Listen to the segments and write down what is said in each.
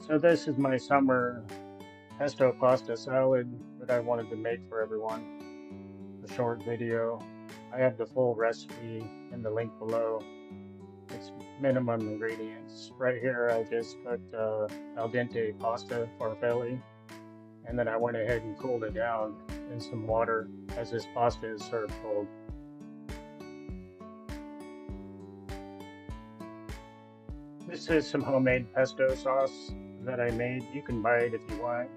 So this is my summer pesto pasta salad that I wanted to make for everyone. A short video. I have the full recipe in the link below. It's minimum ingredients. Right here I just cooked al dente pasta farfalle, and then I went ahead and cooled it down in some water as this pasta is served cold. This is some homemade pesto sauce that I made. You can buy it if you want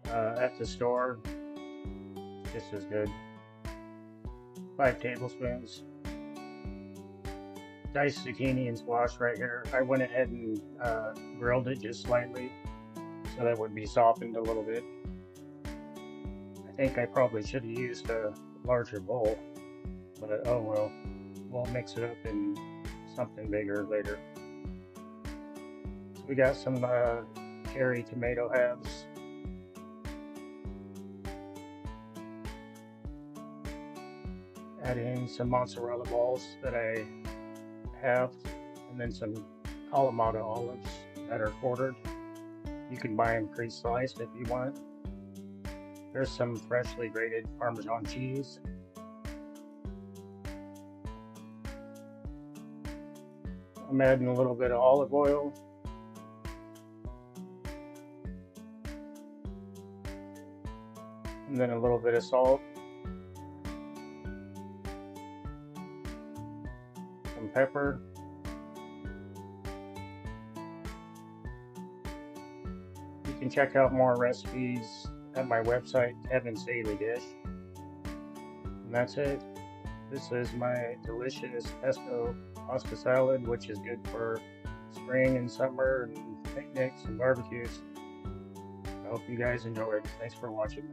at the store. Just as good. 5 tablespoons. Diced zucchini and squash right here. I went ahead and grilled it just slightly so that would be softened a little bit. I think I probably should have used a larger bowl, but oh well. We'll mix it up in something bigger later. So we got some cherry tomato halves. Add in some mozzarella balls that I have, and then some Kalamata olives that are quartered. You can buy them pre-sliced if you want. There's some freshly grated Parmesan cheese. I'm adding a little bit of olive oil. And then a little bit of salt. Some pepper. You can check out more recipes at my website, Kevin's Daily Dish. And that's it. This is my delicious pesto pasta salad, which is good for spring and summer and picnics and barbecues. I hope you guys enjoyed. Thanks for watching.